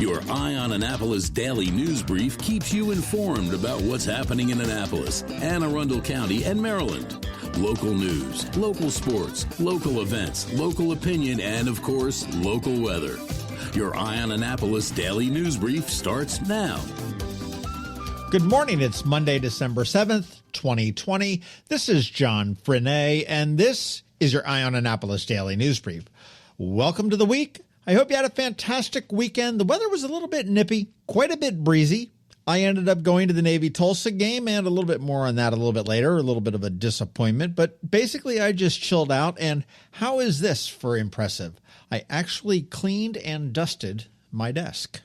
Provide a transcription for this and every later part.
Your Eye on Annapolis daily news brief keeps you informed about what's happening in Annapolis, Anne Arundel County, and Maryland. Local news, local sports, local events, local opinion, and, of course, local weather. Your Eye on Annapolis daily news brief starts now. Good morning. It's Monday, December 7th, 2020. This is John Frenaye, and this is your Eye on Annapolis daily news brief. Welcome to the week. I hope you had a fantastic weekend. The weather was a little bit nippy, quite a bit breezy. I ended up going to the Navy-Tulsa game, and a little bit more on that a little bit later, a little bit of a disappointment. But basically, I just chilled out, and how is this for impressive? I actually cleaned and dusted my desk.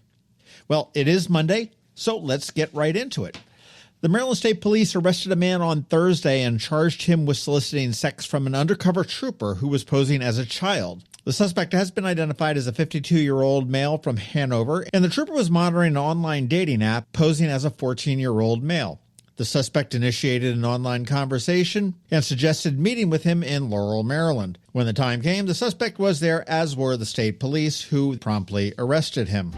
Well, it is Monday, so let's get right into it. The Maryland State Police arrested a man on Thursday and charged him with soliciting sex from an undercover trooper who was posing as a child. The suspect has been identified as a 52-year-old male from Hanover, and the trooper was monitoring an online dating app posing as a 14-year-old male. The suspect initiated an online conversation and suggested meeting with him in Laurel, Maryland. When the time came, the suspect was there, as were the state police, who promptly arrested him.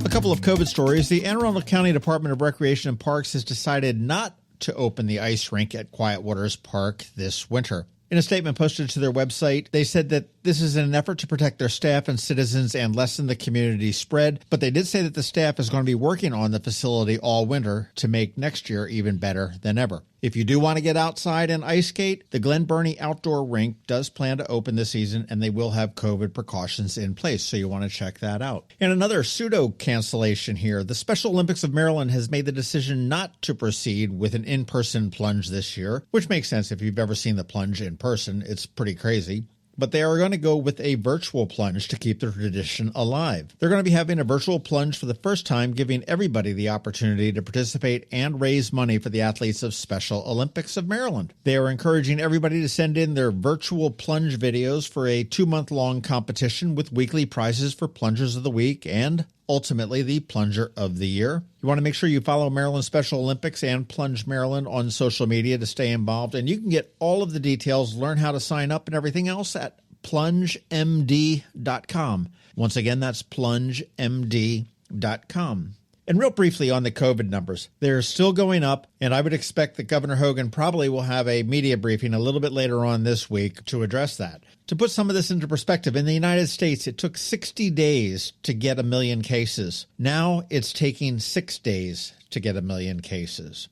A couple of COVID stories. The Anne Arundel County Department of Recreation and Parks has decided not to open the ice rink at Quiet Waters Park this winter. In a statement posted to their website, they said that this is in an effort to protect their staff and citizens and lessen the community spread, but they did say that the staff is going to be working on the facility all winter to make next year even better than ever. If you do want to get outside and ice skate, the Glen Burnie Outdoor Rink does plan to open this season, and they will have COVID precautions in place, so you want to check that out. And another pseudo-cancellation here. The Special Olympics of Maryland has made the decision not to proceed with an in-person plunge this year, which makes sense if you've ever seen the plunge in person. It's pretty crazy. But they are going to go with a virtual plunge to keep the tradition alive. They're going to be having a virtual plunge for the first time, giving everybody the opportunity to participate and raise money for the athletes of Special Olympics of Maryland. They are encouraging everybody to send in their virtual plunge videos for a 2-month-long competition with weekly prizes for Plungers of the Week and ultimately the Plunger of the Year. You want to make sure you follow Maryland Special Olympics and Plunge Maryland on social media to stay involved. And you can get all of the details, learn how to sign up and everything else at plungemd.com. Once again, that's plungemd.com. And real briefly on the COVID numbers, they're still going up, and I would expect that Governor Hogan probably will have a media briefing a little bit later on this week to address that. To put some of this into perspective, in the United States, it took 60 days to get 1 million cases. Now it's taking 6 days to get 1 million cases.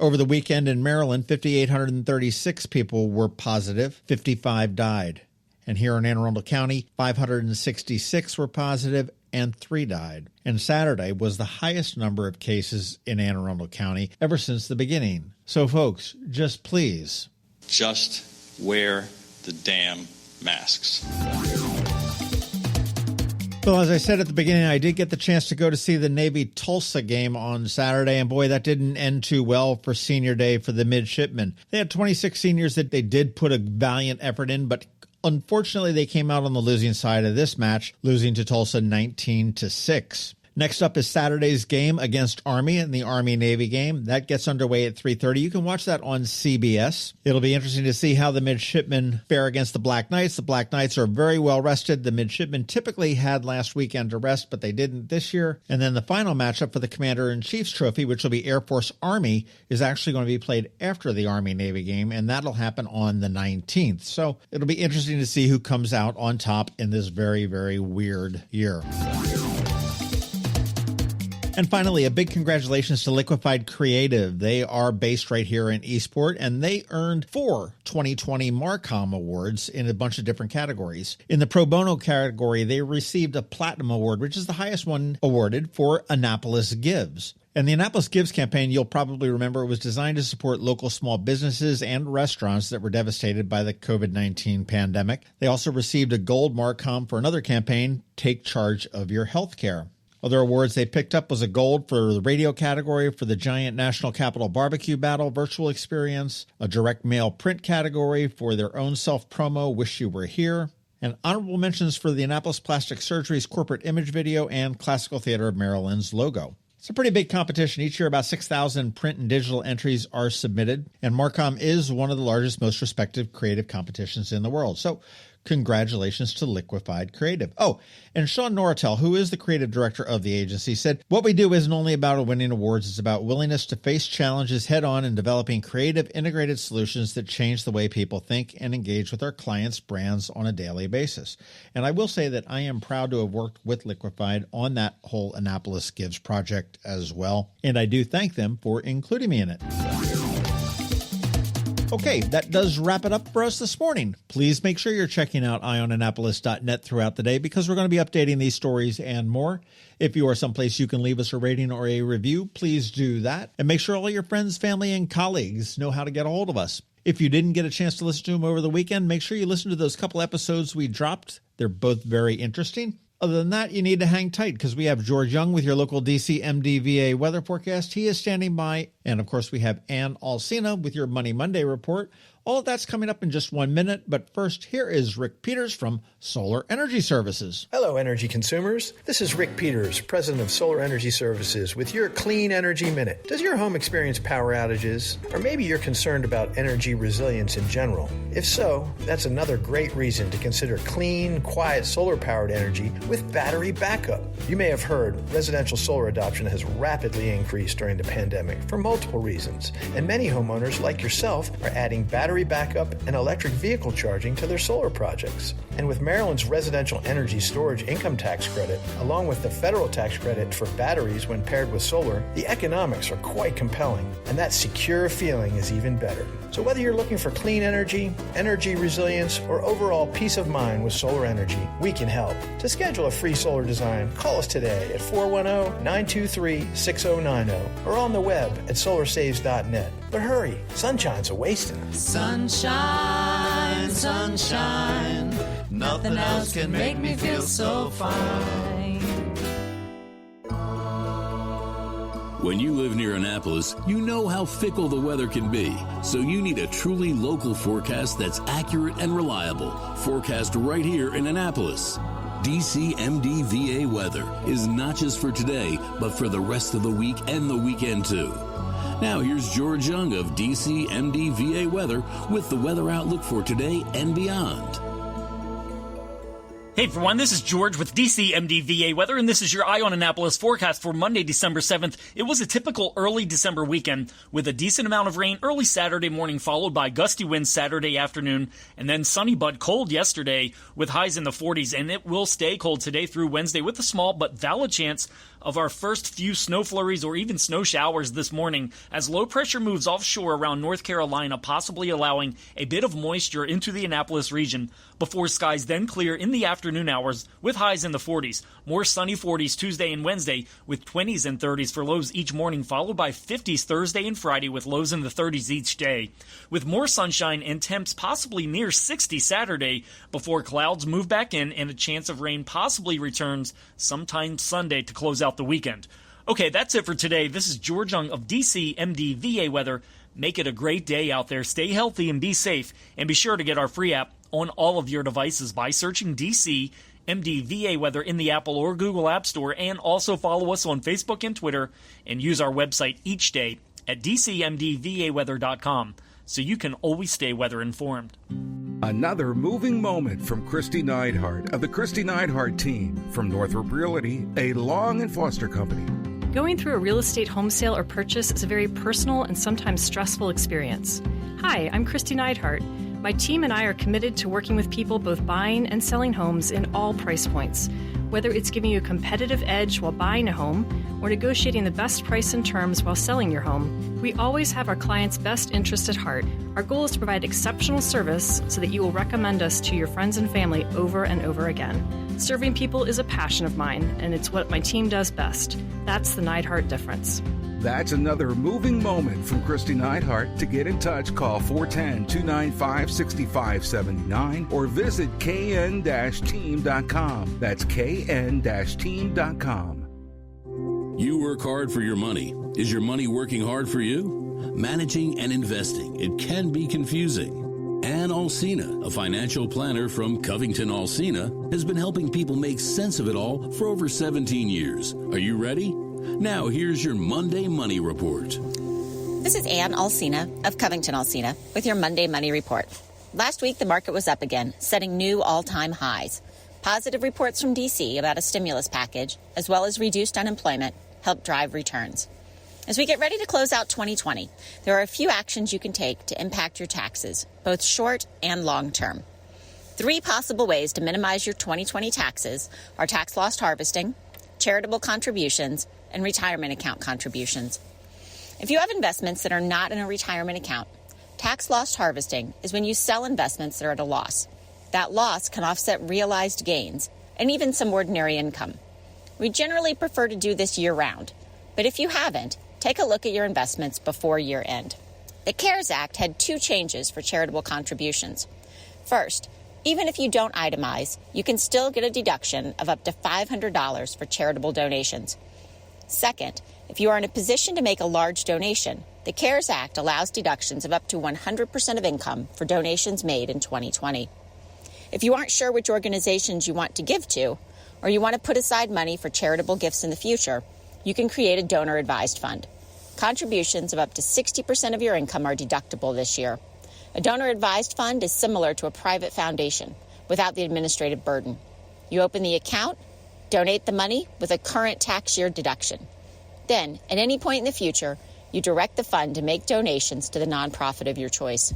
Over the weekend in Maryland, 5,836 people were positive, 55 died. And here in Anne Arundel County, 566 were positive, and 3 died. And Saturday was the highest number of cases in Anne Arundel County ever since the beginning. So folks, just please, just wear the damn masks. Well, as I said at the beginning, I did get the chance to go to see the Navy-Tulsa game on Saturday, and boy, that didn't end too well for senior day for the midshipmen. They had 26 seniors that they did put a valiant effort in, but unfortunately, they came out on the losing side of this match, losing to Tulsa 19-6. Next up is Saturday's game against Army and the Army-Navy game. That gets underway at 3:30. You can watch that on CBS. It'll be interesting to see how the midshipmen fare against the Black Knights. The Black Knights are very well rested. The midshipmen typically had last weekend to rest, but they didn't this year. And then the final matchup for the Commander-in-Chief's Trophy, which will be Air Force Army, is actually going to be played after the Army-Navy game, and that'll happen on the 19th. So it'll be interesting to see who comes out on top in this very, very weird year. And finally, a big congratulations to Liquified Creative. They are based right here in Eastport, and they earned 4 2020 Marcom Awards in a bunch of different categories. In the pro bono category, they received a Platinum Award, which is the highest one awarded, for Annapolis Gives. And the Annapolis Gives campaign, you'll probably remember, was designed to support local small businesses and restaurants that were devastated by the COVID-19 pandemic. They also received a gold Marcom for another campaign, Take Charge of Your Healthcare. Other awards they picked up was a gold for the radio category for the Giant National Capital Barbecue Battle virtual experience, a direct mail print category for their own self-promo, Wish You Were Here, and honorable mentions for the Annapolis Plastic Surgery's corporate image video and Classical Theater of Maryland's logo. It's a pretty big competition. Each year, about 6,000 print and digital entries are submitted, and Marcom is one of the largest, most respected creative competitions in the world. So Congratulations to Liquified Creative. Oh, and Sean Nortel, who is the creative director of the agency, said, "What we do isn't only about winning awards, it's about willingness to face challenges head on and developing creative, integrated solutions that change the way people think and engage with our clients' brands on a daily basis." And I will say that I am proud to have worked with Liquified on that whole Annapolis Gives project as well. And I do thank them for including me in it. Okay, that does wrap it up for us this morning. Please make sure you're checking out eyeonannapolis.net throughout the day because we're going to be updating these stories and more. If you are someplace you can leave us a rating or a review, please do that. And make sure all your friends, family, and colleagues know how to get a hold of us. If you didn't get a chance to listen to them over the weekend, make sure you listen to those couple episodes we dropped. They're both very interesting. Other than that, you need to hang tight because we have George Young with your local DC MDVA weather forecast. He is standing by. And, of course, we have Ann Alsina with your Money Monday report. All of that's coming up in just 1 minute. But first, here is Rick Peters from Solar Energy Services. Hello, energy consumers. This is Rick Peters, president of Solar Energy Services, with your Clean Energy Minute. Does your home experience power outages? Or maybe you're concerned about energy resilience in general? If so, that's another great reason to consider clean, quiet solar-powered energy with battery backup. You may have heard residential solar adoption has rapidly increased during the pandemic for multiple reasons, and many homeowners like yourself are adding battery backup and electric vehicle charging to their solar projects. And with Maryland's residential energy storage income tax credit, along with the federal tax credit for batteries when paired with solar, the economics are quite compelling, and that secure feeling is even better. So whether you're looking for clean energy, energy resilience, or overall peace of mind with solar energy, we can help. To schedule a free solar design, call us today at 410-923-6090 or on the web at solarsaves.net. But hurry, sunshine's a-wasting. Sunshine, sunshine, nothing else can make me feel so fine. When you live near Annapolis, you know how fickle the weather can be. So you need a truly local forecast that's accurate and reliable. Forecast right here in Annapolis. DCMDVA weather is not just for today, but for the rest of the week and the weekend too. Now here's George Young of DCMDVA weather with the weather outlook for today and beyond. Hey everyone, this is George with DCMDVA Weather, and this is your Eye on Annapolis forecast for Monday, December 7th. It was a typical early December weekend with a decent amount of rain early Saturday morning, followed by gusty winds Saturday afternoon, and then sunny but cold yesterday with highs in the 40s, and it will stay cold today through Wednesday with a small but valid chance of our first few snow flurries or even snow showers this morning as low pressure moves offshore around North Carolina, possibly allowing a bit of moisture into the Annapolis region before skies then clear in the afternoon hours with highs in the 40s. More sunny 40s Tuesday and Wednesday with 20s and 30s for lows each morning, followed by 50s Thursday and Friday with lows in the 30s each day. With more sunshine and temps possibly near 60 Saturday before clouds move back in and a chance of rain possibly returns sometime Sunday to close out the weekend. Okay, that's it for today. This is George Young of DCMDVA Weather. Make it a great day out there. Stay healthy and be safe. And be sure to get our free app on all of your devices by searching DCMDVA Weather in the Apple or Google App Store. And also follow us on Facebook and Twitter. And use our website each day at DCMDVAweather.com so you can always stay weather informed. Another moving moment from Kristi Neidhardt of the Kristi Neidhardt Team from Northrop Realty, a Long and Foster company. Going through a real estate home sale or purchase is a very personal and sometimes stressful experience. Hi, I'm Kristi Neidhardt. My team and I are committed to working with people both buying and selling homes in all price points. Whether it's giving you a competitive edge while buying a home or negotiating the best price and terms while selling your home, we always have our clients' best interest at heart. Our goal is to provide exceptional service so that you will recommend us to your friends and family over and over again. Serving people is a passion of mine, and it's what my team does best. That's the Neidhardt difference. That's another moving moment from Kristi Neidhardt. To get in touch, call 410-295-6579 or visit kn-team.com. That's kn-team.com. You work hard for your money. Is your money working hard for you? Managing and investing, it can be confusing. Ann Alsina, a financial planner from CovingtonAlsina, has been helping people make sense of it all for over 17 years. Are you ready? Now, here's your Monday Money Report. This is Ann Alsina of CovingtonAlsina with your Monday Money Report. Last week, the market was up again, setting new all-time highs. Positive reports from D.C. about a stimulus package, as well as reduced unemployment, helped drive returns. As we get ready to close out 2020, there are a few actions you can take to impact your taxes, both short and long term. 3 possible ways to minimize your 2020 taxes are tax loss harvesting, charitable contributions, and retirement account contributions. If you have investments that are not in a retirement account, tax loss harvesting is when you sell investments that are at a loss. That loss can offset realized gains and even some ordinary income. We generally prefer to do this year-round, but if you haven't, take a look at your investments before year-end. The CARES Act had 2 changes for charitable contributions. First, even if you don't itemize, you can still get a deduction of up to $500 for charitable donations. Second, if you are in a position to make a large donation, the CARES Act allows deductions of up to 100% of income for donations made in 2020. If you aren't sure which organizations you want to give to, or you want to put aside money for charitable gifts in the future, you can create a donor-advised fund. Contributions of up to 60% of your income are deductible this year. A donor-advised fund is similar to a private foundation, without the administrative burden. You open the account, donate the money with a current tax year deduction. Then, at any point in the future, you direct the fund to make donations to the nonprofit of your choice.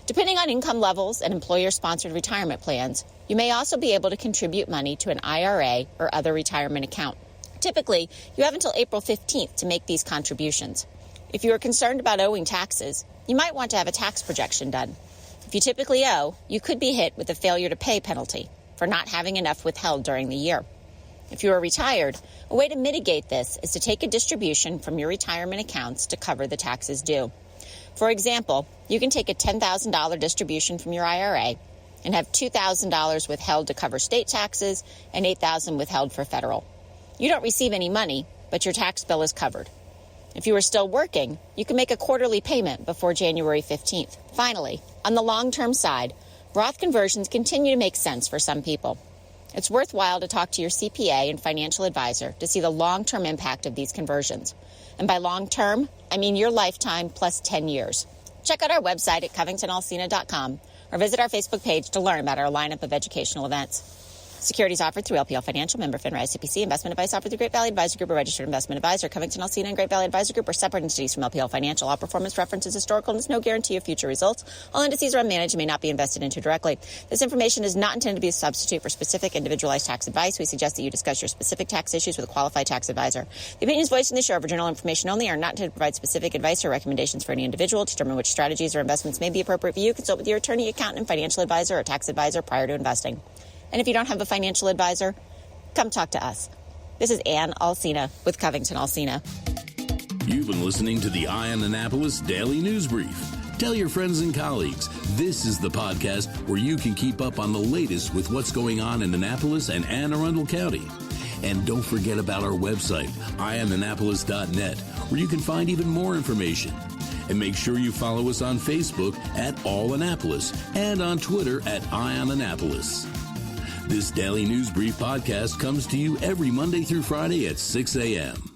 Depending on income levels and employer-sponsored retirement plans, you may also be able to contribute money to an IRA or other retirement account. Typically, you have until April 15th to make these contributions. If you are concerned about owing taxes, you might want to have a tax projection done. If you typically owe, you could be hit with a failure to pay penalty for not having enough withheld during the year. If you are retired, a way to mitigate this is to take a distribution from your retirement accounts to cover the taxes due. For example, you can take a $10,000 distribution from your IRA and have $2,000 withheld to cover state taxes and $8,000 withheld for federal. You don't receive any money, but your tax bill is covered. If you are still working, you can make a quarterly payment before January 15th. Finally, on the long-term side, Roth conversions continue to make sense for some people. It's worthwhile to talk to your CPA and financial advisor to see the long-term impact of these conversions. And by long-term, I mean your lifetime plus 10 years. Check out our website at CovingtonAlsina.com or visit our Facebook page to learn about our lineup of educational events. Securities offered through LPL Financial, member FINRA SIPC. Investment advice offered through Great Valley Advisor Group, a registered investment advisor. CovingtonAlsina and Great Valley Advisor Group are separate entities from LPL Financial. All performance references historical and there's no guarantee of future results. All indices are unmanaged and may not be invested into directly. This information is not intended to be a substitute for specific individualized tax advice. We suggest that you discuss your specific tax issues with a qualified tax advisor. The opinions voiced in this show are for general information only, are not intended to provide specific advice or recommendations for any individual. To determine which strategies or investments may be appropriate for you, consult with your attorney, accountant, and financial advisor or tax advisor prior to investing. And if you don't have a financial advisor, come talk to us. This is Ann Alsina with CovingtonAlsina. You've been listening to the Eye on Annapolis Daily News Brief. Tell your friends and colleagues, this is the podcast where you can keep up on the latest with what's going on in Annapolis and Anne Arundel County. And don't forget about our website, eyeonannapolis.net, where you can find even more information. And make sure you follow us on Facebook at All Annapolis and on Twitter at Eye on Annapolis. This Daily News Brief podcast comes to you every Monday through Friday at 6 a.m.